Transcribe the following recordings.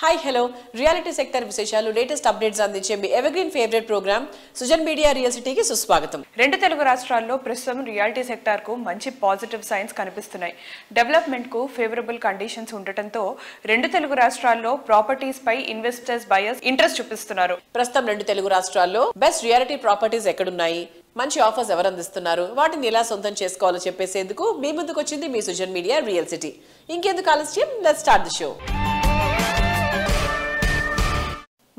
Hi hello reality sector విశేషాలు latest updates అందించే మీ evergreen favourite programme Sujan media real సిటీకి సుస్వాగతం. రెండు తెలుగు రాష్ట్రాల్లో ప్రస్తుతం రియాలిటీ సెక్టార్ కు మంచి పాజిటివ్ సైన్స్ కనిపిస్తున్నాయి. డెవలప్మెంట్ కు ఫేవరబుల్ కండిషన్స్ ఉండటంతో రెండు తెలుగు రాష్ట్రాల్లో ప్రాపర్టీస్ పై ఇన్వెస్టర్స్ బయర్స్ ఇంట్రెస్ట్ చూపిస్తున్నారు. ప్రస్తుతం రెండు తెలుగు రాష్ట్రాల్లో బెస్ట్ రియాలిటీ ప్రాపర్టీస్ ఎక్కడున్నాయి, మంచి ఆఫర్స్ ఎవరు అందిస్తున్నారు, వాటిని ఎలా సొంతం చేసుకోవాలో చెప్పేసేందుకు మీ ముందుకు వచ్చింది మీ సుజన్ మీడియా రియల్ సిటీ. ఇంకెందుకు ఆలస్యం, లెట్స్ స్టార్ట్ ది షో.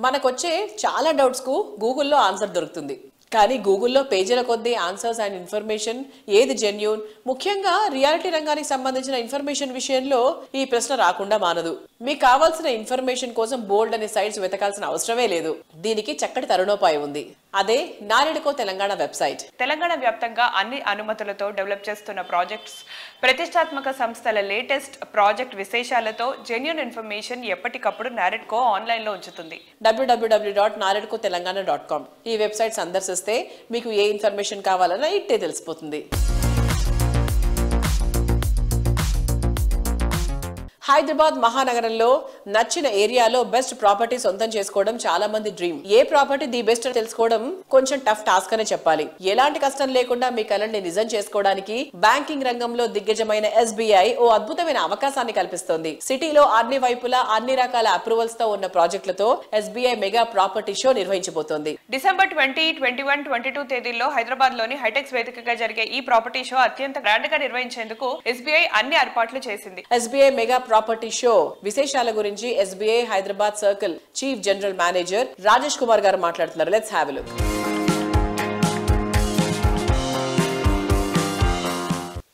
మనకొచ్చే చాలా డౌట్స్ కు గూగుల్లో ఆన్సర్ దొరుకుతుంది. కానీ గూగుల్లో పేజీల కొద్దీ ఆన్సర్స్ అండ్ ఇన్ఫర్మేషన్ ఏది జెన్యూన్, ముఖ్యంగా రియాలిటీ రంగానికి సంబంధించిన ఇన్ఫర్మేషన్ విషయంలో ఈ ప్రశ్న రాకుండా మానదు. మీకు కావాల్సిన ఇన్ఫర్మేషన్ కోసం బోల్డ్ అనే సైట్స్ వెతకాల్సిన అవసరమే లేదు. దీనికి చక్కటి తరుణోపాయం ఉంది. అదే నారెడ్కో తెలంగాణ వెబ్సైట్. తెలంగాణ వ్యాప్తంగా అన్ని అనుమతులతో డెవలప్ చేస్తున్న ప్రాజెక్ట్స్, ప్రతిష్టాత్మక సంస్థల లేటెస్ట్ ప్రాజెక్ట్ విశేషాలతో జెన్యూన్ ఇన్ఫర్మేషన్ ఎప్పటికప్పుడు నారెడ్కో ఆన్లైన్ లో ఉంచుతుంది. www.naredkotelangana.com ఈ వెబ్సైట్ సందర్శిస్తే మీకు ఏ ఇన్ఫర్మేషన్ కావాలన్నా ఇట్టే తెలిసిపోతుంది. హైదరాబాద్ మహానగరంలో నచ్చిన ఏరియాలో బెస్ట్ ప్రాపర్టీ సొంతం చేసుకోవడం చాలా మంది dream. A property the best తెలుసుకోవడం కొంచెం టఫ్ టాస్క్ అనే చెప్పాలి. ఎలాంటి కష్టం లేకుండా మీ కలల్ని నిజం చేసుకోవడానికి బ్యాంకింగ్ రంగంలో దిగ్గజమైన SBI ఓ అద్భుతమైన అవకాశాన్ని కల్పిస్తోంది. సిటీలో అన్ని వైపులా అన్ని రకాల అప్రూవల్స్ తో ఉన్న ప్రాజెక్టులతో SBI మెగా ప్రాపర్టీ షో నిర్వహించబోతోంది. డిసెంబర్ 20, 21, 22 తేదీల్లో హైదరాబాద్ లోని హైటెక్స్ వేదికగా జరిగే ఈ ప్రాపర్టీ షో అత్యంత గ్రాండ్ గా నిర్వహించేందుకు SBI అన్ని ఏర్పాట్లు చేసింది. SBI మెగా ప్రాపర్టీ షో విశేషాల గురించి SBI Hyderabad circle chief general manager Rajesh Kumar గారు మాట్లాడుతున్నారు. Let's have a look.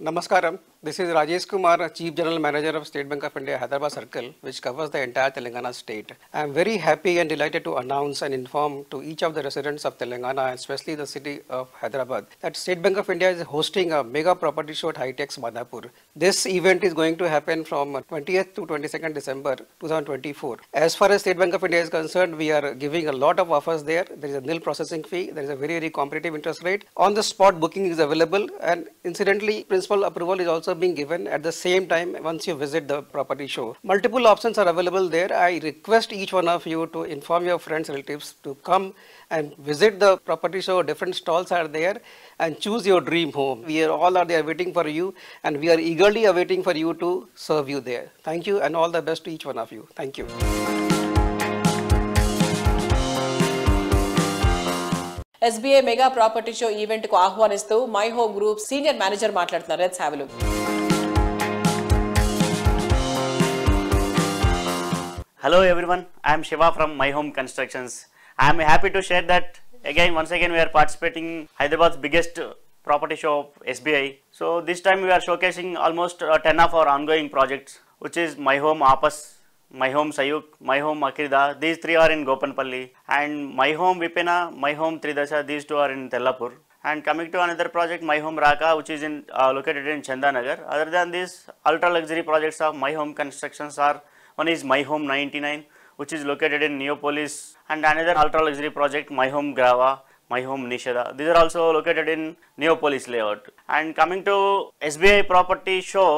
Namaskaram. This is Rajesh Kumar, Chief General Manager of State Bank of India, Hyderabad Circle, which covers the entire Telangana state. I am very happy and delighted to announce and inform to each of the residents of Telangana, and especially the city of Hyderabad, that State Bank of India is hosting a mega property show at HITEX Madhapur. This event is going to happen from 20th to 22nd December 2024. As far as State Bank of India is concerned, we are giving a lot of offers there. There is a nil processing fee. There is a very, very competitive interest rate. On the spot booking is available, and incidentally, principal approval is also being given at the same time once you visit the property show. Multiple options are available there. I request each one of you to inform your friends, relatives to come and visit the property show. Different stalls are there, and choose your dream home. We are all are there waiting for you, and we are eagerly awaiting for you to serve you there. Thank you, and all the best to each one of you. Thank you. SBI mega property show event కు ఆహ్వానిస్తూ My Home group senior manager మాట్లాడుతున్నారు. Let's have a look. Hello everyone, I am Shiva from My Home Constructions. I am happy to share that once again we are participating Hyderabad's biggest property show of SBI. So this time we are showcasing almost 10 of our ongoing projects, which is My Home Apas, My Home Sayuk, My Home Makrida. These three are in Gopanpalli, and My Home Vipena, My Home Tridasha. These two are in Tellapur. And coming to another project, My Home Raka, which is located in Chandanagar. Other than this, ultra luxury projects of My Home Constructions are, one is My Home 99, which is located in Neopolis, and another ultra luxury project, My Home Grava, My Home Nishada. These are also located in Neopolis layout. And coming to SBI property show,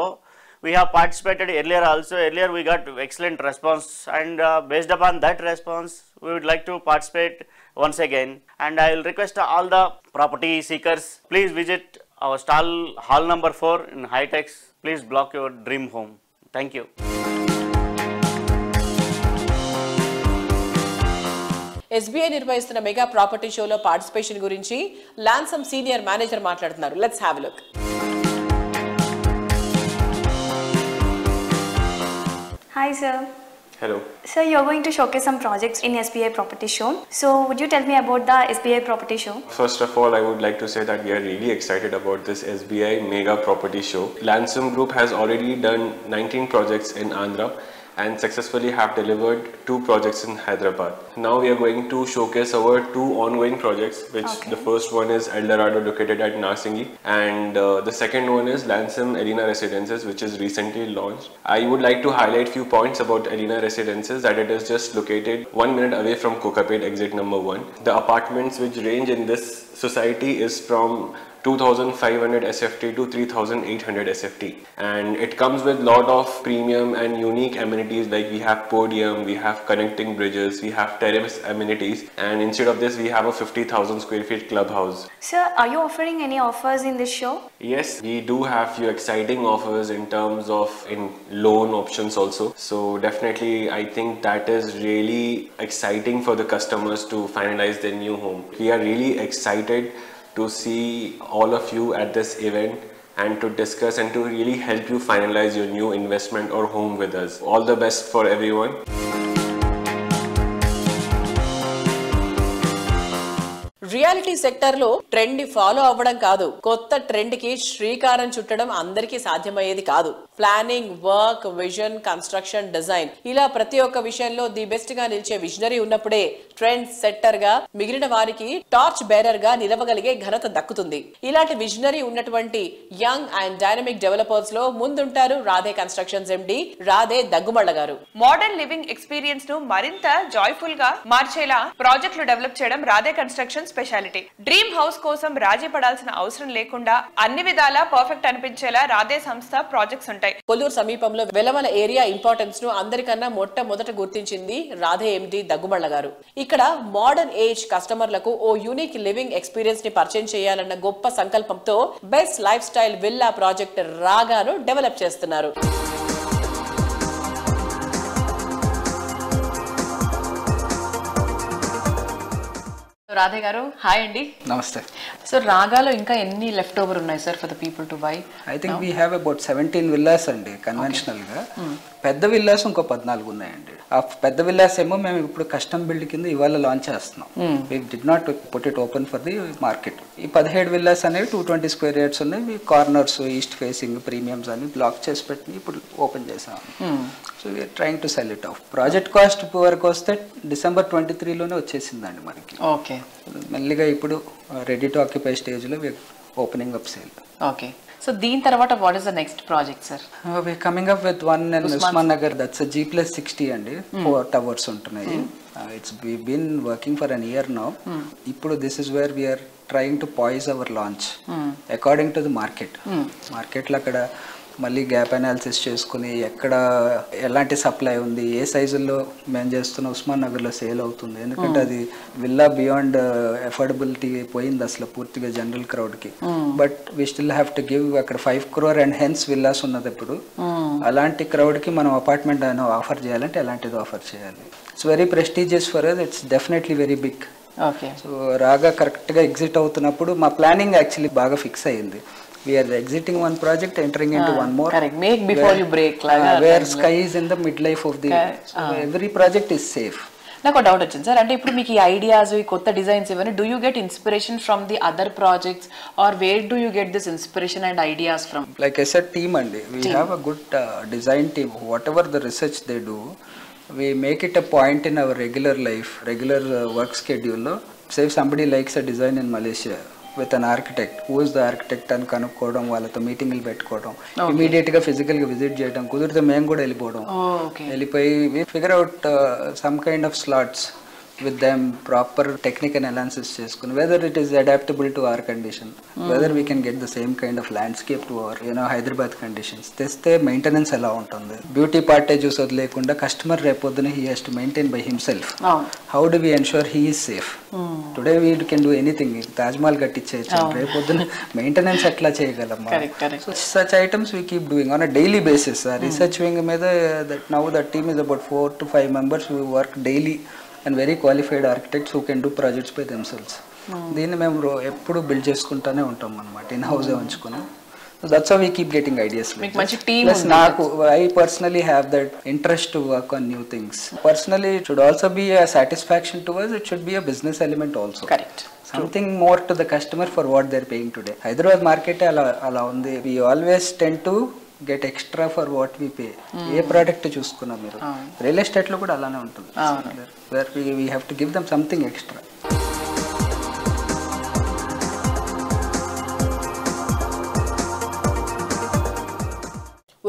we have participated earlier also. Earlier we got excellent response, and based upon that response, we would like to participate once again. And I will request all the property seekers, please visit our stall hall number 4 in HITEX. Please block your dream home. Thank you. SBI నిర్వహిస్తున్న mega property షోలో participation గురించి Lansum senior manager మాట్లాడుతున్నారు. Let's have a look. Hi sir. Hello. Sir, you're going to showcase some projects in SBI Property Show. So, would you tell me about the SBI Property Show? First of all, I would like to say that we are really excited about this SBI Mega Property Show. Lansum Group has already done 19 projects in Andhra and successfully have delivered 2 projects in Hyderabad. Now we are going to showcase our 2 ongoing projects, which the first one is Eldorado located at Narsingi, and the second one is Lansum Elena Residences, which is recently launched. I would like to highlight few points about Elena Residences, that it is just located 1 minute away from Kokapet exit number 1. The apartments which range in this society is from 2500 SFT to 3800 SFT, and it comes with lot of premium and unique amenities like we have podium, we have connecting bridges, we have terrace amenities, and instead of this we have a 50,000 square feet clubhouse. Sir, are you offering any offers in this show? Yes, we do have few exciting offers in terms of in loan options also. So definitely I think that is really exciting for the customers to finalize their new home. We are really excited to see all of you at this event and to discuss and to really help you finalize your new investment or home with us. All the best for everyone. Reality sector లో trend ని follow అవ్వడం కాదు, కొత్త trend కి శ్రీకారం చుట్టడం అందరికీ సాధ్యమయ్యేది కాదు. Planning, work, vision, construction, design ఇలా ప్రతి ఒక్క విషయంలో ది బెస్ట్ గా నిలిచే విజనరీ ఉన్నప్పుడే ట్రెండ్ సెట్టర్ గా మిగిలిన వారికి టార్చ్ బేరర్ గా నిలవగలిగే ఘనత దక్కుతుంది. ఇలాంటి విజనరీ ఉన్నటువంటి యంగ్ అండ్ డైనమిక్ డెవలపర్స్ లో ముందుంటారు రాధే కన్స్ట్రక్షన్స్ ఎండి రాధే దగ్గుమళ్ళ గారు. మోడర్న్ లివింగ్ ఎక్స్పీరియన్స్ ను మరింత జాయ్ఫుల్ గా మార్చేలా ప్రాజెక్టులు డెవలప్ చేయడం Radhe construction speciality. Dream house కోసం రాజీ పడాల్సిన అవసరం లేకుండా అన్ని విధాలా పర్ఫెక్ట్ అనిపించేలా రాధే సంస్థ ప్రాజెక్ట్స్ ఉంటాయి. కొల్లూరు సమీపంలో వెలవల ఏరియా ఇంపార్టెన్స్ ను అందరికన్నా మొట్టమొదట గుర్తించింది రాధే ఎండి దగ్గుమళ్ళ గారు. ఇక్కడ మోడర్న్ ఏజ్ కస్టమర్లకు ఓ యూనిక్ లివింగ్ ఎక్స్పీరియన్స్ ని పరిచయం చేయాలన్న గొప్ప సంకల్పంతో best lifestyle villa project రాగాను డెవలప్ చేస్తున్నారు. రాధే గారు, హాయ్ అండి. నమస్తే. సో రాగాలో ఇంకా ఎన్ని లెఫ్ట్ ఓవర్ ఉన్నాయి sir for the people to buy? I think we have about 17 villas అండి కన్వెన్షనల్ గా. పెద్ద విల్లాస్ ఇంకో 14 ఉన్నాయండి. ఆ పెద్ద విల్లాస్ ఏమో మేము ఇప్పుడు కస్టమ్ బిల్డ్ కింద ఇవాళ లాంచ్ చేస్తున్నాం. We did not put it open for the market. ఈ 17 విల్లాస్ అనేవి 220 స్క్వేర్ యార్డ్స్ ఉన్నాయి. కార్నర్స్, ఈస్ట్ ఫేసింగ్, ప్రీమియమ్స్ అని బ్లాక్ చేసి పెట్టి ఇప్పుడు ఓపెన్ చేసాం. So we're trying to sell it off. Project cost వరకు వస్తే December 23లోనే వచ్చేసిందండి మనకి. ఓకే, మెల్లిగా ఇప్పుడు రెడీ టు ఆక్యుపై స్టేజ్ లో opening up sale. Okay, so దీని తర్వాత what is the next project sir? We coming up with one in Usman Nagar. That's G+60 అండి. 4 towers ఉంటున్నాయి. It's we been working for an year now. ఇప్పుడు this is where we are trying to poise our launch according to the market. మార్కెట్లో అక్కడ మళ్ళీ gap analysis చేసుకుని ఎక్కడ ఎలాంటి supply ఉంది, ఏ సైజుల్లో మేము చేస్తున్న ఉస్మాన్ నగర్లో సేల్ అవుతుంది. ఎందుకంటే అది విల్లా బియాండ్ అఫోర్డబిలిటీ పోయింది అసలు పూర్తిగా జనరల్ క్రౌడ్కి. But we still have to give. అక్కడ 5 crore అండ్ హెన్స్ విల్లాస్ ఉన్నది. ఇప్పుడు అలాంటి క్రౌడ్కి మనం అపార్ట్మెంట్ అయినా ఆఫర్ చేయాలంటే ఎలాంటిది ఆఫర్ చేయాలి. It's very prestigious for us. It's definitely very big. So రాగా కరెక్ట్గా ఎగ్జిట్ అవుతున్నప్పుడు మా ప్లానింగ్ యాక్చువల్లీ బాగా ఫిక్స్ అయ్యింది. We are exiting one project, entering into one more. Correct. Make before you break. Where sky is in the midlife of the. So every project is safe. నాకు doubt వచ్చింది sir, అంటే ఇప్పుడు మీకు ఈ ideas, ఈ కొత్త designs ఇవన్నీ do you get inspiration from the other projects or where do you get this inspiration and ideas from? Like I said, team అండి. We have a good design team. Whatever the research they do, we make it a point in our regular life, regular work schedule. Say if somebody likes a design in Malaysia with an architect, who is the architect అని కనుక్కోవడం, వాళ్ళతో మీటింగ్లు పెట్టుకోవడం, immediate గా physical గా visit చేయడం, కుదిరితే మేము కూడా వెళ్ళిపోవడం. వెళ్ళిపోయి we figure out some kind of slots with them, proper technical analysis చేసుకుని whether it is adaptable to our condition, whether we can get the same kind of landscape to our Hyderabad conditions. తెస్తే maintenance ఎలా ఉంటుంది, beauty పార్టే చూసి వదిలేకుండా customer రేపొద్దున he has to maintain by himself. How do we ensure he is safe? Today we can do anything. Taj Mahal కట్టించేయచ్చు, రేపొద్దున maintenance ఎట్లా చేయగలం? So such items we keep doing on a daily basis. Research wing మీద now the team is about 4 to 5 members who work daily and very qualified architects who can do projects by themselves. దీన్ని మేము ఎప్పుడు build చేసుకుంటానే ఉంటాం అన్నమాట, in house ఉంచుకుని. So that's how we keep getting ideas. Plus I personally have that interest to work on new things. Personally, it should also be a satisfaction to us. It should be a business element also. Correct. Something more to the customer for what they're paying today. Hyderabad market ala undi. We always tend to get extra for what we pay. A product చూసుకున్నా మీరు, real estate లో కూడా అలానే ఉంటుంది. Where we have to give them something extra.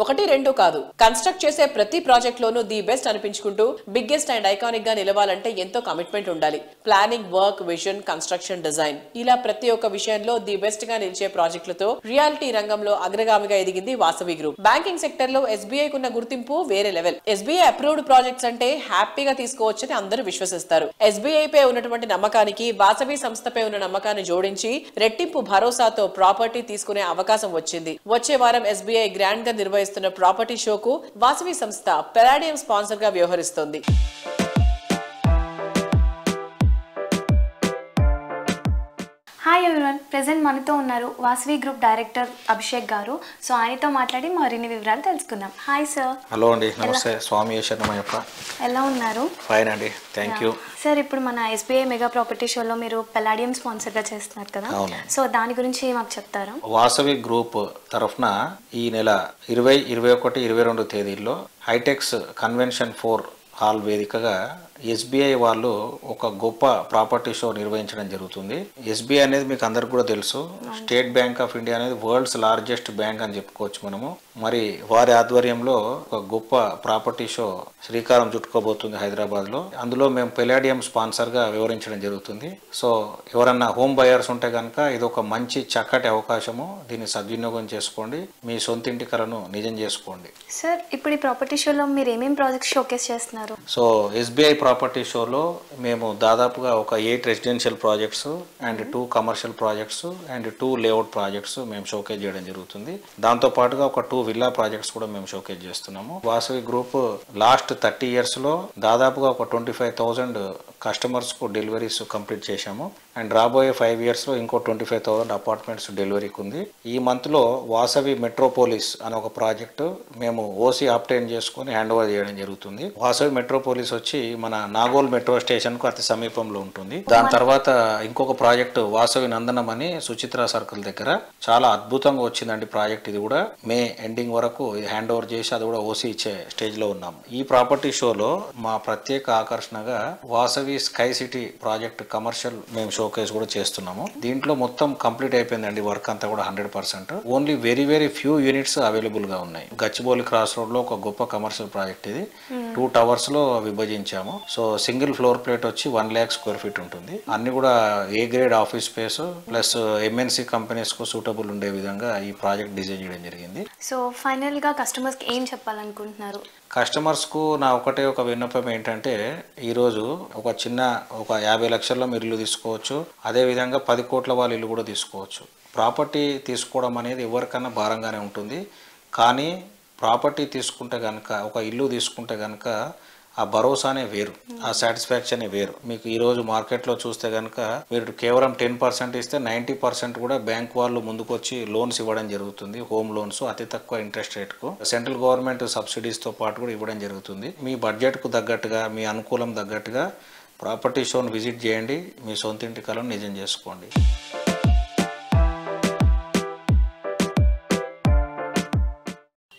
ఒకటి రెండు కాదు, construct చేసే ప్రతి ప్రాజెక్ట్ లోనూ ది బెస్ట్ అనిపించుకుంటూ బిగ్గెస్ట్ అండ్ ఐకానిక్ గా నిలవాలంటే ఎంతో కమిట్మెంట్ ఉండాలి. Planning, work, vision, construction, design ఇలా ప్రతి ఒక్క విషయంలో ది బెస్ట్ గా నిలిచే ప్రాజెక్టులతో రియాలిటీ రంగంలో అగ్రగామిగా ఎదిగింది వాసవి గ్రూప్. బ్యాంకింగ్ సెక్టర్ లో ఎస్బీఐ కున్న గుర్తింపు వేరే లెవెల్. ఎస్బీఐ అప్రూవ్డ్ ప్రాజెక్ట్స్ అంటే హ్యాపీగా తీసుకోవచ్చని అందరూ విశ్వసిస్తారు. ఎస్బీఐ పై ఉన్నటువంటి నమ్మకానికి వాసవి సంస్థపై ఉన్న నమ్మకాన్ని జోడించి రెట్టింపు భరోసాతో ప్రాపర్టీ తీసుకునే అవకాశం వచ్చింది. వచ్చే వారం ఎస్బీఐ గ్రాండ్ గా నిర్వహిస్తున్న ప్రాపర్టీ షోకు వాసవి సంస్థ పెలాడియం స్పాన్సర్ గా వ్యవహరిస్తోంది. హాయ్ ఎవరీవన్, ప్రెజెంట్ మనతో ఉన్నారు వాసవి గ్రూప్ డైరెక్టర్ అభిషేక్ గారు. సో ఆయనతో మాట్లాడి మరిన్ని వివరాలు తెలుసుకుందాం. Hi sir. హలో అండి, నమస్తే. స్వామి శరణమయ్యప్ప. ఎలా ఉన్నారు? ఫైన్ అండి, థ్యాంక్ యూ. సార్, ఇప్పుడు మన ఎస్బీఐ మెగా ప్రాపర్టీ షోలో మీరు పెలాడియం స్పాన్సర్గా చేస్తున్నారు కదా, సో దాని గురించి మాకు చెప్తారా? వాసవి గ్రూప్ తరఫున ఈ నెల 20, 21, 22 తేదీల్లో హైటెక్స్ కన్వెన్షన్ 4 హాల్ వేదికగా ఎస్బీఐ వాళ్ళు ఒక గొప్ప ప్రాపర్టీ షో నిర్వహించడం జరుగుతుంది. ఎస్బీఐ అనేది మీకు అందరికి కూడా తెలుసు, స్టేట్ బ్యాంక్ ఆఫ్ ఇండియా అనేది వరల్డ్స్ లార్జెస్ట్ బ్యాంక్ అని చెప్పుకోవచ్చు మనము. మరి వారి ఆధ్వర్యంలో ఒక గొప్ప ప్రాపర్టీ షో శ్రీకారం చుట్టుకోబోతుంది హైదరాబాద్ లో. అందులో మేము పెలాడియం స్పాన్సర్ గా వివరించడం జరుగుతుంది. సో ఎవరన్నా హోమ్ బయర్స్ ఉంటే కనుక ఇది ఒక మంచి చక్కటి అవకాశము, దీన్ని సద్వినియోగం చేసుకోండి, మీ సొంతింటి కలను నిజం చేసుకోండి. సార్, ఇప్పుడు ఈ ప్రాపర్టీ షోలో మీరు ఏమేమి ప్రాజెక్ట్స్ షోకేస్ చేస్తున్నారు? సో ఎస్బీఐ ప్రాపర్టీ షోలో మేము దాదాపుగా ఒక 8 residential projects and 2 commercial projects and 2 layout projects మేము షోకేజ్ చేయడం జరుగుతుంది. దాంతో పాటుగా ఒక 2 విల్లా ప్రాజెక్ట్స్ కూడా మేము షోకేజ్ చేస్తున్నాము. వాసవి గ్రూప్ లాస్ట్ 30 years లో దాదాపుగా ఒక 25,000 కస్టమర్స్ కు డెలివరీస్ కంప్లీట్ చేశాము. అండ్ రాబోయే 5 years లో ఇంకో 25,000 అపార్ట్మెంట్స్ డెలివరీకి ఉంది. ఈ మంత్ లో వాసవి మెట్రోపోలిస్ అనే ఒక ప్రాజెక్టు మేము ఓసీ ఆప్టైన్ చేసుకుని హ్యాండ్ ఓవర్ చేయడం జరుగుతుంది. వాసవి మెట్రోపోలిస్ వచ్చి మన నాగోల్ మెట్రో స్టేషన్ కు అతి సమీపంలో ఉంటుంది. దాని తర్వాత ఇంకొక ప్రాజెక్టు వాసవి నందనం అని సుచిత్ర సర్కిల్ దగ్గర చాలా అద్భుతంగా వచ్చిందండి ప్రాజెక్ట్. ఇది కూడా మే ఎండింగ్ వరకు హ్యాండ్ ఓవర్ చేసి అది కూడా ఓసీ ఇచ్చే స్టేజ్ లో ఉన్నాం. ఈ ప్రాపర్టీ షోలో మా ప్రత్యేక ఆకర్షణగా Vasavi sky city project commercial మేము షోకేస్ కూడా చేస్తున్నాము. దీంట్లో మొత్తం కంప్లీట్ అయిపోయిందండి వర్క్ అంతా కూడా 100%. Only very few units available గా ఉన్నాయి. గచ్చిబౌలి క్రాస్ రోడ్ లో ఒక గొప్ప కమర్షియల్ ప్రాజెక్ట్ ఇది. 2 towers లో విభజించాము. సో సింగిల్ ఫ్లోర్ ప్లేట్ వచ్చి 1 lakh square feet ఉంటుంది. అన్ని కూడా A grade office space plus MNC companies కు సూటబుల్ ఉండే విధంగా ఈ ప్రాజెక్ట్ డిజైన్ చేయడం జరిగింది. సో ఫైనల్ గా కస్టమర్స్ కి ఏం చెప్పాలనుకుంటున్నారు? కస్టమర్స్ కు నా ఒకటే ఒక విన్నపం ఏంటంటే, ఈరోజు ఒక 50 లక్షల్లో మీరు ఇల్లు తీసుకోవచ్చు, అదే విధంగా 10 కోట్ల వాళ్ళ ఇల్లు కూడా తీసుకోవచ్చు. ప్రాపర్టీ తీసుకోవడం అనేది ఎవరికన్నా భారంగానే ఉంటుంది. కానీ ప్రాపర్టీ తీసుకుంటే కనుక, ఒక ఇల్లు తీసుకుంటే కనుక ఆ భరోసానే వేరు, ఆ సాటిస్ఫాక్షనే వేరు. మీకు ఈరోజు మార్కెట్లో చూస్తే కనుక మీరు కేవలం 10% ఇస్తే 90% కూడా బ్యాంక్ వాళ్ళు ముందుకొచ్చి లోన్స్ ఇవ్వడం జరుగుతుంది. హోమ్ లోన్స్ అతి తక్కువ ఇంట్రెస్ట్ రేట్కు, సెంట్రల్ గవర్నమెంట్ సబ్సిడీస్తో పాటు కూడా ఇవ్వడం జరుగుతుంది. మీ బడ్జెట్కు తగ్గట్టుగా, మీ అనుకూలం తగ్గట్టుగా ప్రాపర్టీ షోను విజిట్ చేయండి, మీ సొంతింటి కలను నిజం చేసుకోండి.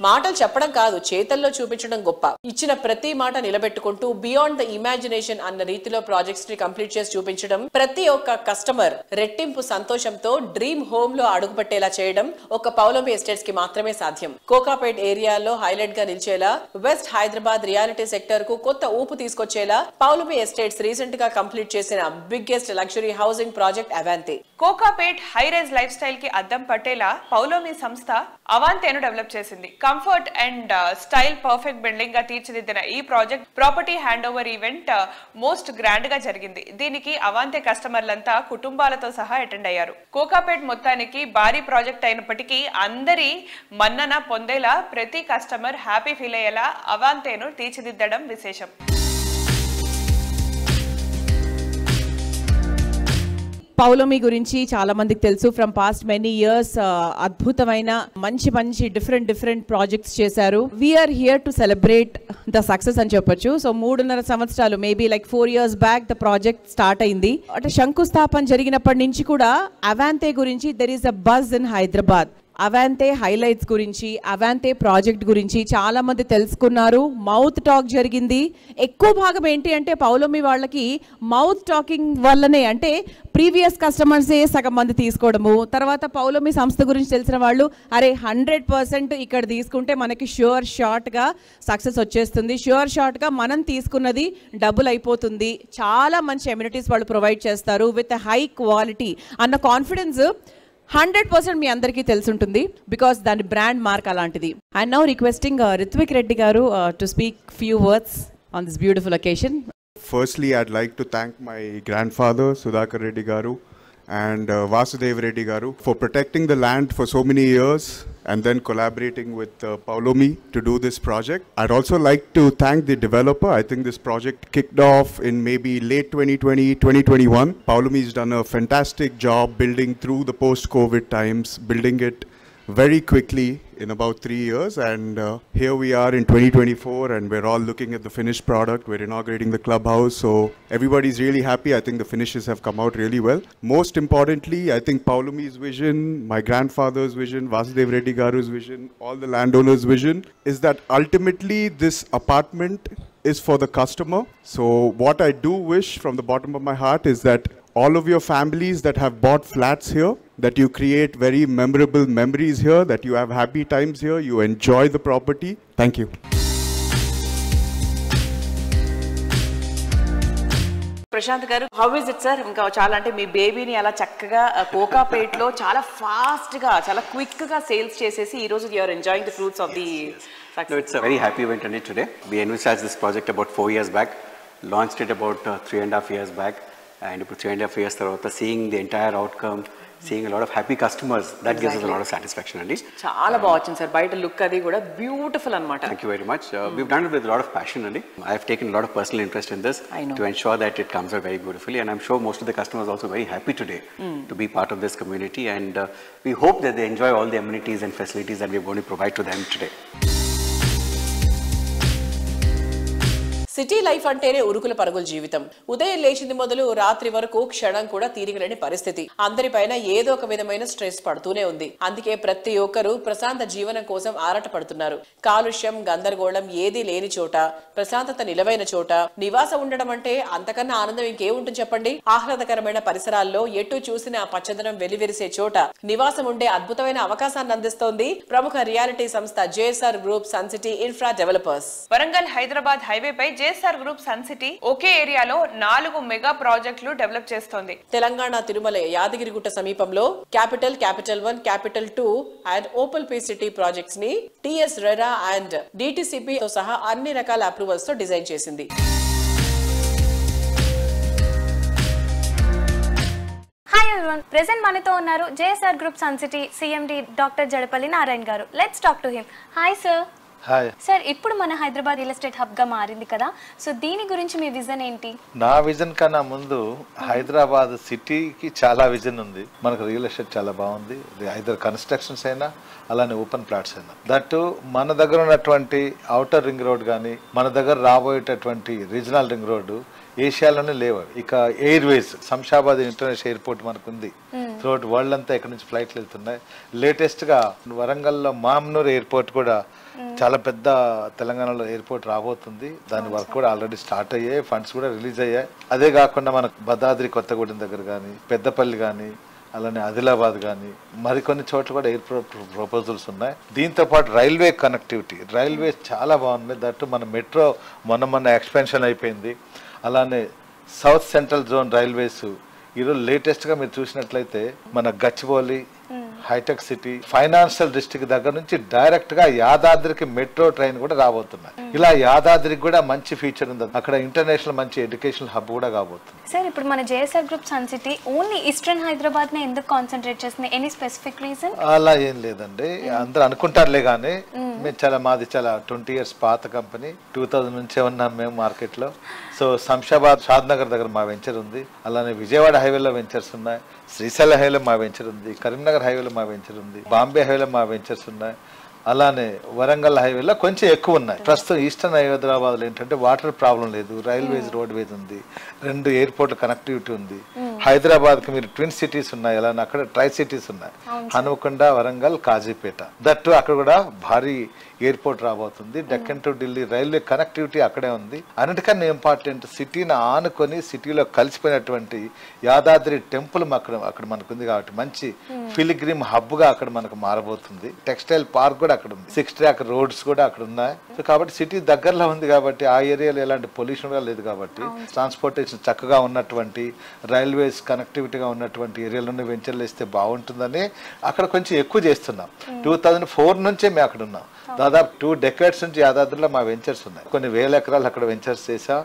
మాటలు చెప్పడం కాదు, చేతల్లో చూపించడం గొప్ప. ఇచ్చిన ప్రతి మాట నిలబెట్టుకుంటూ బియాండ్ ద ఇమాజినేషన్ అన్న రీతిలో ప్రాజెక్ట్స్ ని కంప్లీట్ చేసి చూపించడం, ప్రతి ఒక్క కస్టమర్ రెట్టింపు సంతోషంతో డ్రీమ్ హోమ్ లో అడుగుపెట్టేలా చేయడం ఒక పౌలమి ఎస్టేట్స్ కి మాత్రమే సాధ్యం. కోకాపేట్ ఏరియాలో హైలైట్ గా నిలిచేలా, వెస్ట్ హైదరాబాద్ రియాలిటీ సెక్టర్ కు కొత్త ఊపు తీసుకొచ్చేలా పౌలమి ఎస్టేట్స్ రీసెంట్ గా కంప్లీట్ చేసిన biggest luxury housing project Avante. Kokapet high rise lifestyle కి అద్దం పట్టేలా పౌలోమి సంస్థ అవాంతేను డెవలప్ చేసింది. Comfort and style perfect building గా తీర్చిదిద్దిన ఈ property hand over event most grand గా జరిగింది. దీనికి అవాంతే కస్టమర్లంతా కుటుంబాలతో సహా అటెండ్ అయ్యారు. కోకాపేట్ మొత్తానికి భారీ ప్రాజెక్ట్ అయినప్పటికీ అందరి మన్నన పొందేలా, ప్రతి కస్టమర్ హ్యాపీ ఫీల్ అయ్యేలా అవాంతేను తీర్చిదిద్దడం విశేషం. పౌలోమి గురించి చాలా మందికి తెలుసు. ఫ్రమ్ పాస్ట్ మెనీ ఇయర్స్ అద్భుతమైన మంచి డిఫరెంట్ ప్రాజెక్ట్స్ చేశారు. We're here to celebrate the success అని చెప్పొచ్చు. సో 3.5 సంవత్సరాలు, maybe like 4 years back the project start అయింది. అంటే శంకుస్థాపన జరిగినప్పటి నుంచి కూడా అవాంతే గురించి there is a buzz in Hyderabad. Avante highlights గురించి, అవాంతే ప్రాజెక్ట్ గురించి చాలా మంది తెలుసుకున్నారు. మౌత్ టాక్ జరిగింది. ఎక్కువ భాగం ఏంటి అంటే పౌలోమి వాళ్ళకి మౌత్ టాకింగ్ వల్లనే, అంటే ప్రీవియస్ కస్టమర్సే సగం మంది తీసుకోవడము, తర్వాత పౌలోమి సంస్థ గురించి తెలిసిన వాళ్ళు అరే 100% ఇక్కడ తీసుకుంటే మనకి ష్యూర్ షార్ట్గా సక్సెస్ వచ్చేస్తుంది, ష్యూర్ షార్ట్గా మనం తీసుకున్నది డబుల్ అయిపోతుంది, చాలా మంచి ఎమ్యూనిటీస్ వాళ్ళు ప్రొవైడ్ చేస్తారు విత్ హై క్వాలిటీ అన్న కాన్ఫిడెన్స్ 100% మీ అందరికీ తెలుసుంటుంది, బికాస్ దాని బ్రాండ్ మార్క్ అలాంటిది. And now requesting Rithvik Reddy గారు to speak few words on this beautiful occasion. Firstly, I'd like to thank my grandfather, Sudhakar Reddy Garu, and Vasudev Reddy Garu for protecting the land for so many years and then collaborating with Paulomi to do this project. I'd also like to thank the developer. I think this project kicked off in maybe late 2020, 2021. Paulomi's done a fantastic job building through the post-COVID times, building it very quickly in about 3 years, and here we are in 2024 and we're all looking at the finished product. We're inaugurating the clubhouse, so everybody's really happy. I think the finishes have come out really well. Most importantly, I think Paulomi's vision, my grandfather's vision, Vasudev Reddy Garu's vision, all the landowners' vision is that ultimately this apartment is for the customer. So what I do wish from the bottom of my heart is that all of your families that have bought flats here, that you create very memorable memories here, that you have happy times here, you enjoy the property. Thank you. Prashanth గారు, how is it sir? ఇంకా చాలా అంటే మీ బేబీని అలా చక్కగా కోకాపేట్లో చాలా ఫాస్ట్గా చాలా క్విక్గా సేల్స్ చేసేసి ఈ రోజు you are enjoying the fruits of the success. No, it's a very happy event today. We envisaged this project about 4 years back, launched it about 3.5 years back, and ఇప్పుడు 3.5 years తర్వాత seeing the entire outcome, seeing a lot of happy customers, that gives us a lot of satisfaction అండి. చాలా బాగా వచ్చింది sir, బయట look అది కూడా beautiful అన్నమాట. Thank you very much. We've done it with a lot of passion అండి. I have taken a lot of personal interest in this to ensure that it comes out very beautifully, and I'm sure most of the customers are also very happy today to be part of this community, and we hope that they enjoy all the amenities and facilities that we're going to provide to them today. City life అంటేనే ఉరుకుల పరుగుల జీవితం. ఉదయం లేచింది మొదలు రాత్రి వరకు క్షణం కూడా తీరికలేని పరిస్థితి. అందరిపైన ఏదో ఒక విధమైన స్ట్రెస్ పడుతూనే ఉంది. అందుకే ప్రతి ఒక్కరూ ప్రశాంత జీవనం కోసం ఆరాటపడుతున్నారు. కాలుష్యం, గందరగోళం ఏదీ లేని చోట, ప్రశాంతత నిలవైన చోట నివాసం ఉండడం అంటే అంతకన్నా ఆనందం ఇంకేముంటుంది చెప్పండి. ఆహ్లాదకరమైన పరిసరాల్లో ఎటు చూసిన పచ్చదనం వెలివిరిసే చోట నివాసం ఉండే అద్భుతమైన అవకాశాన్ని అందిస్తోంది ప్రముఖ రియాలిటీ సంస్థ JSR group Sun City infra developers. Warangal Hyderabad హైవేపై JSR గ్రూప్ సన్ సిటీ ఒకే ఏరియాలో 4 మెగా ప్రాజెక్టులు డెవలప్ చేస్తోంది. తెలంగాణ తిరుమల యాదగిరిగుట్ట సమీపంలో capital 1, capital 2 and Opal P city projects ని TS రెరా అండ్ DTCP తో సహా అన్ని రకాల అప్రూవల్స్ తో డిజైన్ చేసింది. హాయ్ ఎవరీవన్, ప్రెజెంట్ మనతో ఉన్నారు JSR group Sun City CMD doctor Jadapalli Narayana గారు. Let's talk to him. Hi sir. Hi sir, ఇప్పుడు మన హైదరాబాద్ రియల్ ఎస్టేట్ హబ్గా మారింది కదా, సో దీని గురించి మీ విజన్ ఏంటి? నా విజన్ కన్నా ముందు హైదరాబాద్ సిటీకి చాలా విజన్ ఉంది. మనకు రియల్ ఎస్టేట్ చాలా బాగుంది, ఐదర్ కన్స్ట్రక్షన్స్ అయినా అలానే ఓపెన్ ప్లాట్స్ అయినా. దట్ మన దగ్గర ఉన్నటువంటి అవుటర్ రింగ్ రోడ్ కానీ మన దగ్గర రాబోయేటటువంటి రీజనల్ రింగ్ రోడ్డు ఏషియాలోనే లేవు. ఇక ఎయిర్వేస్ శంషాబాద్ ఇంటర్నేషనల్ ఎయిర్పోర్ట్ మనకు ఉంది. త్రూఅవుట్ వరల్డ్ అంతా ఇక్కడ నుంచి ఫ్లైట్లు వెళ్తున్నాయి. లేటెస్ట్గా వరంగల్లో మామ్నూర్ ఎయిర్పోర్ట్ కూడా చాలా పెద్ద తెలంగాణలో ఎయిర్పోర్ట్ రాబోతుంది. దాని వర్క్ కూడా ఆల్రెడీ స్టార్ట్ అయ్యాయి, ఫండ్స్ కూడా రిలీజ్ అయ్యాయి. అదే కాకుండా మనకు భద్రాద్రి కొత్తగూడెం దగ్గర కానీ, పెద్దపల్లి కానీ, అలానే ఆదిలాబాద్ కానీ మరికొన్ని చోట్ల కూడా ఎయిర్పోర్ట్ ప్రపోజల్స్ ఉన్నాయి. దీంతో పాటు రైల్వే కనెక్టివిటీ, రైల్వే చాలా బాగుంది. దట్టు మన మెట్రో మొన్న ఎక్స్పెన్షన్ అయిపోయింది. అలానే సౌత్ సెంట్రల్ జోన్ రైల్వేస్ ఈరోజు లేటెస్ట్గా మీరు చూసినట్లయితే మన Gachibowli, Hitec City, financial district దగ్గర నుంచి డైరెక్ట్గా యాదాద్రికి మెట్రో ట్రైన్ కూడా రాబోతున్నాయి. ఇలా యాదాద్రికి కూడా మంచి ఫీచర్ ఉంది. అక్కడ ఇంటర్నేషనల్ మంచి ఎడ్యుకేషనల్ హబ్ కూడా కాబోతుంది. సార్, ఇప్పుడు మన JSR group Sun City only eastern Hyderabad నే ఎందుకు కాన్సన్ట్రేట్ చేస్తుంది? Any specific reason? అలా ఏం లేదండి, అందరూ అనుకుంటారులే కానీ మేము మాది చాలా 20 years పాత కంపెనీ. 2000 నుంచే ఉన్నాం మేము మార్కెట్లో. సో శంషాబాద్, షాద్నగర్ దగ్గర మా వెంచర్ ఉంది. అలానే విజయవాడ హైవేలో వెంచర్స్ ఉన్నాయి, శ్రీశైలం హైవేలో మా వెంచర్ ఉంది, కరీంనగర్ హైవేలో మా వెంచర్ ఉంది, బాంబే హైవేలో మా వెంచర్స్ ఉన్నాయి. అలానే వరంగల్ హైవేలో కొంచెం ఎక్కువ ఉన్నాయి. ప్రస్తుతం ఈస్టర్న్ హైదరాబాద్లో ఏంటంటే వాటర్ ప్రాబ్లం లేదు, రైల్వేస్ రోడ్వేస్ ఉంది, 2 ఎయిర్పోర్ట్ల కనెక్టివిటీ ఉంది, హైదరాబాద్కి మీరు ట్విన్ సిటీస్ ఉన్నాయి, ఎలా అక్కడ ట్రై సిటీస్ ఉన్నాయి, హనుమకొండ, వరంగల్, కాజీపేట. దట్టు అక్కడ కూడా భారీ ఎయిర్పోర్ట్ రాబోతుంది. Deccan to Delhi railway connectivity అక్కడే ఉంది. అన్నిటికన్నా ఇంపార్టెంట్ సిటీని ఆనుకొని సిటీలో కలిసిపోయినటువంటి యాదాద్రి టెంపుల్ అక్కడ మనకు ఉంది కాబట్టి మంచి పిలిగ్రిమ్ హబ్ గా అక్కడ మనకు మారబోతుంది. టెక్స్టైల్ పార్క్ కూడా అక్కడ ఉంది. 6 ట్రాక్ రోడ్స్ కూడా అక్కడ ఉన్నాయి. సో కాబట్టి సిటీ దగ్గరలో ఉంది కాబట్టి ఆ ఏరియాలో ఎలాంటి పొల్యూషన్ కూడా లేదు కాబట్టి ట్రాన్స్పోర్టేషన్ చక్కగా ఉన్నటువంటి రైల్వేస్ కనెక్టివిటీగా ఉన్నటువంటి ఏరియాలోనే వెంచర్లు వేస్తే బాగుంటుందని అక్కడ కొంచెం ఎక్కువ చేస్తున్నాం. 2004 నుంచే మేము అక్కడ ఉన్నాం. దాదాపు 2 decades నుంచి యాదాద్రిలో మా వెంచర్స్ ఉన్నాయి. కొన్ని వేల ఎకరాలు అక్కడ వెంచర్స్ చేసా.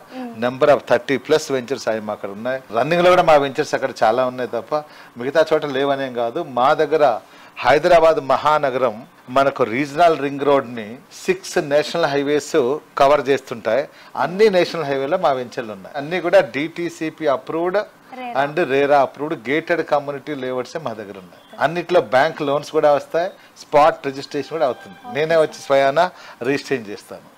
నెంబర్ ఆఫ్ 30+ వెంచర్స్ అవి అక్కడ ఉన్నాయి. రన్నింగ్ లో కూడా మా వెంచర్స్ అక్కడ చాలా ఉన్నాయి తప్ప మిగతా చోట లేవనేం కాదు. మా దగ్గర హైదరాబాద్ మహానగరం మనకు రీజనల్ రింగ్ రోడ్ ని 6 నేషనల్ హైవేస్ కవర్ చేస్తుంటాయి. అన్ని నేషనల్ హైవేలో మా వెంచర్లు ఉన్నాయి. అన్ని కూడా DTCP approved and RERA approved gated community layouts మా దగ్గర ఉన్నాయి. అన్నిట్లో బ్యాంక్ లోన్స్ కూడా వస్తాయి. స్పాట్ రిజిస్ట్రేషన్ కూడా అవుతుంది. నేనే వచ్చి స్వయానా రిజిస్ట్రేషన్ చేస్తాను.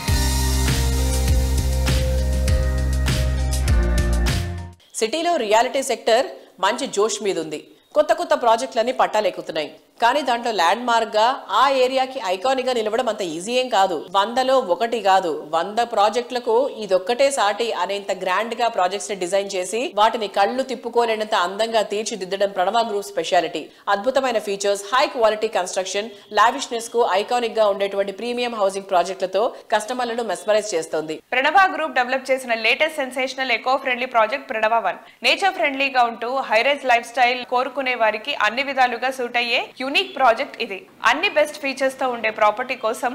సిటీలో రియాలిటీ సెక్టర్ మంచి జోష్ మీద ఉంది. కొత్త కొత్త ప్రాజెక్టులన్నీ పట్టాలెక్కుతున్నాయి. కానీ దాంట్లో ల్యాండ్ మార్క్ గా ఆ ఏరియాకి ఐకానిక్ గా నిలవడం అంత ఈజీ ఏం కాదు. 100లో 1 కాదు, 100 ప్రాజెక్టులకు ఇదొక్కటే సాటి అనేంత గ్రాండ్ గా ప్రాజెక్ట్స్ ని డిజైన్ చేసి వాటిని కళ్ళు తిప్పుకోలేనంత అందంగా తీర్చిదిద్దడం ప్రణవ గ్రూప్ స్పెషాలిటీ. అద్భుతమైన features, high quality construction, lavishness కు ఐకానిక్ గా ఉండేటువంటి ప్రీమియం హౌసింగ్ ప్రాజెక్టులతో కస్టమర్లను మెస్మరైజ్ చేస్తోంది. ప్రణవ గ్రూప్ డెవలప్ చేసిన latest sensational eco friendly project Pranava 1. Nature ఫ్రెండ్లీగా ఉంటూ హైరైజ్ లైఫ్ స్టైల్ కోరుకునే వారికి అన్ని విధాలుగా సూట్ అయ్యే యూనిక్ ప్రాజెక్ట్ ఇది. అన్ని బెస్ట్ ఫీచర్స్ తో ఉండే ప్రాపర్టీ కోసం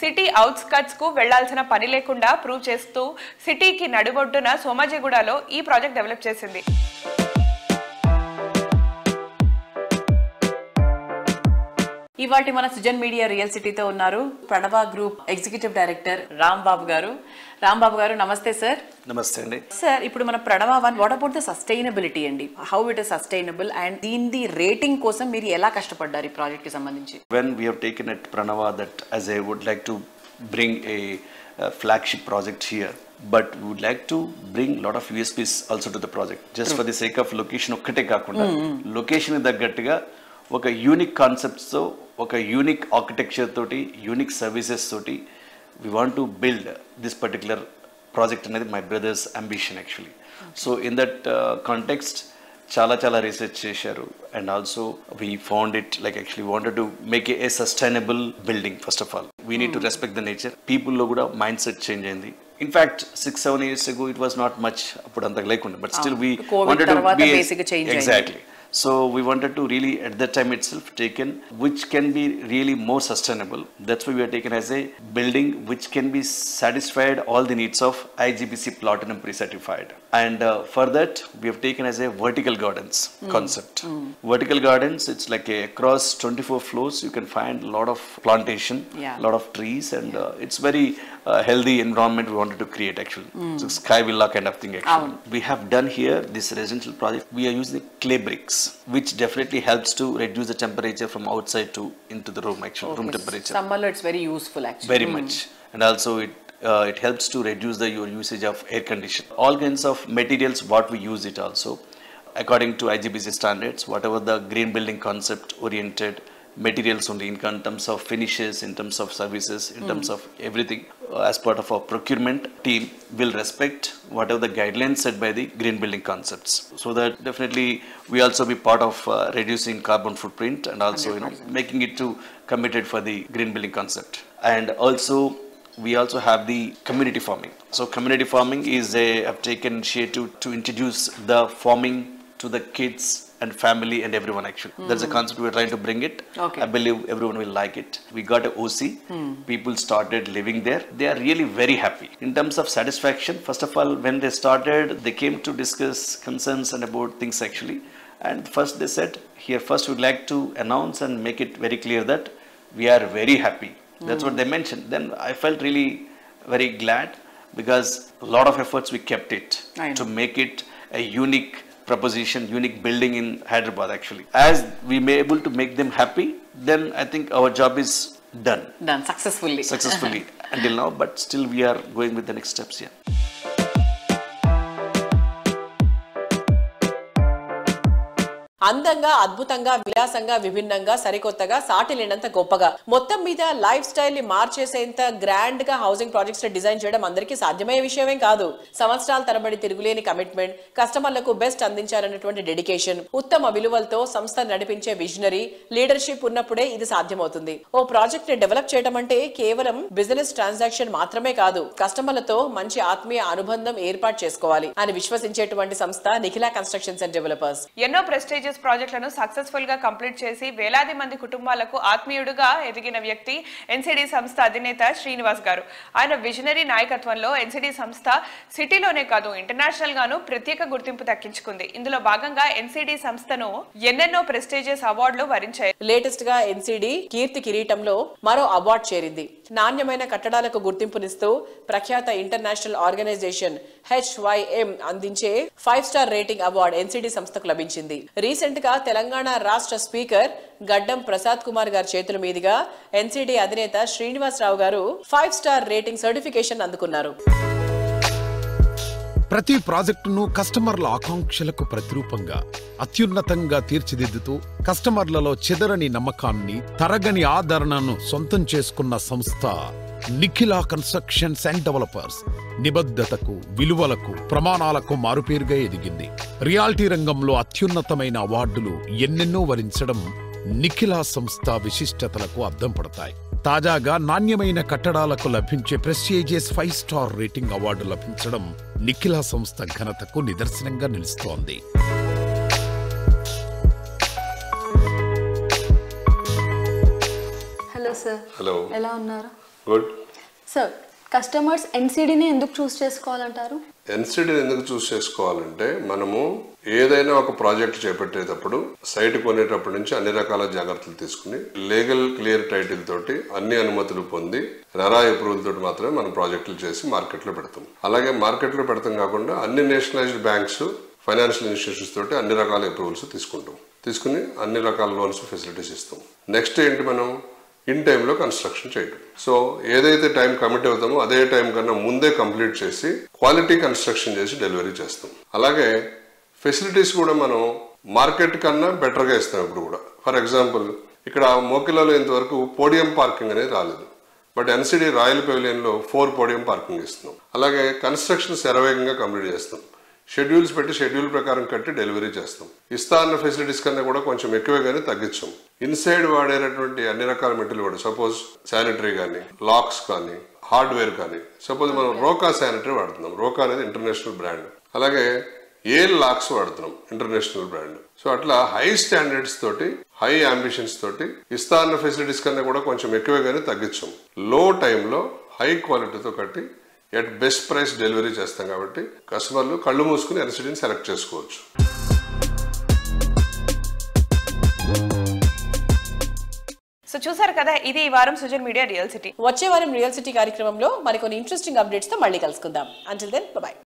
సిటీ అవుట్స్కట్స్ కు వెళ్లాల్సిన పని లేకుండా ప్రూవ్ చేస్తూ సిటీకి నడిబొడ్డున సోమాజిగూడలో ఈ ప్రాజెక్ట్ డెవలప్ చేసింది. ఇవాటి మన సుజన్ మీడియా రియల్ సిటీతో ఉన్నారు ప్రణవ గ్రూప్ ఎగ్జిక్యూటివ్ డైరెక్టర్ రాంబాబు గారు. రాంబాబు గారు నమస్తే సార్. నమస్తే అండి. సార్, ఇప్పుడు మన ప్రణవ 1 వాట్ అబౌట్ ద సస్టైనబిలిటీ అండి? How it is sustainable and దీని రేటింగ్ కోసం మీరు ఎలా కష్టపడ్డారు ఈ ప్రాజెక్ట్ కి సంబంధించి? When we have taken at Pranava that as I would like to bring a flagship project here, but we would like to bring lot of USPs also to the project. Just for the sake of location ఒక్కటే కాకుండా location తగ్గట్టుగా ఒక unique concepts తో, ఒక unique architecture తోటి, unique services తోటి we want to build this particular project అనేది my brother's ambition actually. So in that context చాలా రీసెర్చ్ చేశారు and also we found it like actually wanted to make a sustainable building. First of all we need to respect the nature. People లో కూడా mind set change అయింది. In fact 6-7 years ago it was not much అప్పుడు అంత లేకుండా, but still we wanted to be exactly. So we wanted to really at that time itself taken which can be really more sustainable. That's why we are taken as a building which can be satisfied all the needs of IGBC Platinum pre-certified. And for that we have taken as a vertical gardens concept. Vertical gardens, it's like across 24 floors you can find a lot of plantation, lot of trees, and it's very healthy environment we wanted to create actually. So sky villa kind of thing actually. We have done here this residential project. We are using clay bricks which definitely helps to reduce the temperature from outside to into the room actually. Room temperature. Summer it's very useful actually. Very much. And also it helps to reduce your usage of air condition. All kinds of materials what we use it also according to IGBC standards, whatever the green building concept oriented materials only in terms of finishes, in terms of services, in terms of everything. As part of our procurement team will respect whatever the guidelines set by the green building concepts, so that definitely we also be part of reducing carbon footprint and also 100%. Making it to committed for the green building concept. And also we also have the community farming. So community farming is I've taken initiative to introduce the farming to the kids and family and everyone actually. That's a concept we're trying to bring it. I believe everyone will like it. We got a OC. People started living there. They are really very happy. In terms of satisfaction, first of all, when they started, they came to discuss concerns and about things actually. And first they said, here first we'd like to announce and make it very clear that we are very happy. That's what they mentioned. Then I felt really very glad because a lot of efforts we kept it to make it a unique proposition, unique building in Hyderabad actually. As we may able to make them happy, then I think our job is done successfully until now, but still we are going with the next steps here. అందంగా, అద్భుతంగా, విలాసంగా, విభిన్నంగా, సరికొత్తగా, సాటి లేనంత గొప్పగా, మొత్తం మీద లైఫ్ స్టైల్ ని మార్చేసేంత గ్రాండ్ గా హౌసింగ్ ప్రాజెక్ట్స్ డిజైన్ చేయడం అందరికీ సాధ్యమయ్యే విషయమే కాదు. సంవత్సరాల తరబడి తిరుగులేని కమిట్మెంట్, కస్టమర్లకు బెస్ట్ అందించాలన్నటువంటి డెడికేషన్, ఉత్తమ విలువలతో సంస్థ నడిపించే విజనరీ లీడర్షిప్ ఉన్నప్పుడే ఇది సాధ్యమవుతుంది. ఓ ప్రాజెక్ట్ ని డెవలప్ చేయడం అంటే కేవలం బిజినెస్ ట్రాన్సాక్షన్ మాత్రమే కాదు, కస్టమర్లతో మంచి ఆత్మీయ అనుబంధం ఏర్పాటు చేసుకోవాలి అని విశ్వసించేటువంటి సంస్థ నిఖిలా కన్స్ట్రక్షన్స్ అండ్ డెవలపర్స్. ఎన్నో ప్రెస్టీజియస్ ప్రాజెక్టులను సక్సెస్ఫుల్ గా కంప్లీట్ చేసి వేలాది మంది కుటుంబాలకు ఆత్మీయుడుగా ఎదిగిన వ్యక్తి ఎన్సిడి సంస్థ అధినేత శ్రీనివాస్ గారు. ఆయన విజనరీ నాయకత్వంలో ఎన్సిడి సంస్థ సిటీలోనే కాదు ఇంటర్నేషనల్ గాను ప్రత్యేక గుర్తింపు దక్కించుకుంది. ఇందులో భాగంగా ఎన్సిడి సంస్థను ఎన్నెన్నో ప్రెస్టీజియస్ అవార్డులు వరించాయి. లేటెస్ట్ గా ఎన్సిడి కీర్తి కిరీటంలో మరో అవార్డు చేరింది. నాణ్యమైన కట్టడాలకు గుర్తింపునిస్తూ ప్రఖ్యాత ఇంటర్నేషనల్ ఆర్గనైజేషన్ HYM అందించే 5 స్టార్ రేటింగ్ అవార్డు ఎన్సిడి సంస్థకు లభించింది. రీసెంట్ గా తెలంగాణ రాష్ట్ర స్పీకర్ గడ్డం ప్రసాద్ కుమార్ గారి చేతుల మీదుగా ఎన్సిడి అధినేత శ్రీనివాసరావు గారు 5 స్టార్ రేటింగ్ సర్టిఫికేషన్ అందుకున్నారు. ప్రతి ప్రాజెక్టును కస్టమర్ల ఆకాంక్షలకు ప్రతిరూపంగా అత్యున్నతంగా తీర్చిదిద్దుతూ కస్టమర్లలో చెదరని నమ్మకాన్ని, తరగని ఆదరణను సొంతం చేసుకున్న సంస్థ నిఖిలా కన్స్ట్రక్షన్స్ అండ్ డెవలపర్స్. నిబద్ధతకు, విలువలకు, ప్రమాణాలకు మారుపేరుగా ఎదిగింది. రియాలిటీ రంగంలో అత్యున్నతమైన అవార్డులు ఎన్నెన్నో వరించడం నిఖిలా సంస్థ విశిష్టతలకు అద్దం పడతాయి. తాజాగా నాణ్యమైన కట్టడాలకు లభించే ప్రెస్టీజియస్ 5 స్టార్ రేటింగ్ అవార్డు లభించడం నిఖిలా సంస్థ ఘనతకు నిదర్శనంగా నిలుస్తోంది. Hello sir. హలో. ఎలా ఉన్నారు? గుడ్. సార్, కస్టమర్స్ ఎన్సిడిని ఎందుకు చూస్ చేసుకోవాలంటారు? ఎన్సిడిని ఎందుకు చూస్ చేసుకోవాలంటే మనము ఏదైనా ఒక ప్రాజెక్ట్ చేపట్టేటప్పుడు సైట్ కొనేటప్పటి నుంచి అన్ని రకాల జాగ్రత్తలు తీసుకుని లీగల్ క్లియర్ టైటిల్ తోటి అన్ని అనుమతులు పొంది రెరా అప్రూవల్ తోటి మాత్రమే మనం ప్రాజెక్టులు చేసి మార్కెట్లో పెడతాం. అలాగే మార్కెట్లో పెడతాం కాకుండా అన్ని నేషనలైజ్డ్ బ్యాంక్స్, ఫైనాన్షియల్ ఇన్స్టిట్యూషన్స్ తోటి అన్ని రకాల అప్రూవల్స్ తీసుకుని అన్ని రకాల లోన్స్ ఫెసిలిటీస్ ఇస్తాం. నెక్స్ట్ ఏంటి, మనం ఇన్ టైంలో కన్స్ట్రక్షన్ చేయడం. సో ఏదైతే టైం కమిట్ అవుతామో అదే టైం కన్నా ముందే కంప్లీట్ చేసి క్వాలిటీ కన్స్ట్రక్షన్ చేసి డెలివరీ చేస్తాం. అలాగే ఫెసిలిటీస్ కూడా మనం మార్కెట్ కన్నా బెటర్గా ఇస్తాం. ఇప్పుడు కూడా ఫర్ ఎగ్జాంపుల్ ఇక్కడ మోకిలాలో ఇంతవరకు పోడియం పార్కింగ్ అనేది రాలేదు. బట్ ఎన్సిడి రాయల్ పెవిలియన్లో 4 పోడియం పార్కింగ్ ఇస్తున్నాం. అలాగే కన్స్ట్రక్షన్ శరవేగంగా కంప్లీట్ చేస్తాం. షెడ్యూల్స్ పెట్టి షెడ్యూల్ ప్రకారం కట్టి డెలివరీ చేస్తాం. ఇస్తా అన్న ఫెసిలిటీస్ కన్నా కూడా కొంచెం ఎక్కువే కానీ తగ్గించాం. ఇన్సైడ్ వాడేటటువంటి అన్ని రకాల మెటీరియల్ కూడా, సపోజ్ శానిటరీ కానీ, లాక్స్ కానీ, హార్డ్వేర్ కానీ, సపోజ్ మనం రోకా శానిటరీ వాడుతున్నాం. రోకా అనేది ఇంటర్నేషనల్ బ్రాండ్. అలాగే ఏల్ లాక్స్ వాడుతున్నాం, ఇంటర్నేషనల్ బ్రాండ్. సో అట్లా హై స్టాండర్డ్స్ తోటి, హై అంబిషన్స్ తోటి ఇస్తా అన్న ఫెసిలిటీస్ కన్నా కూడా కొంచెం ఎక్కువే కానీ తగ్గించాం. లో టైంలో హై క్వాలిటీతో కట్టి ఎట్ బెస్ట్ ప్రైస్ డెలివరీ చేస్తాం. కాబట్టి కస్టమర్లు కళ్ళు మూసుకుని ఎన్సిడిని సెలెక్ట్ చేసుకోవచ్చు. సో చూసారు కదా, ఇది ఈ వారం సుజన్ మీడియా రియల్ సిటీ. వచ్చే వారం రియల్ సిటీ కార్యక్రమంలో మరికొన్ని ఇంట్రెస్టింగ్ అప్డేట్స్ తో మళ్ళీ కలుసుకుందాం. Until then by.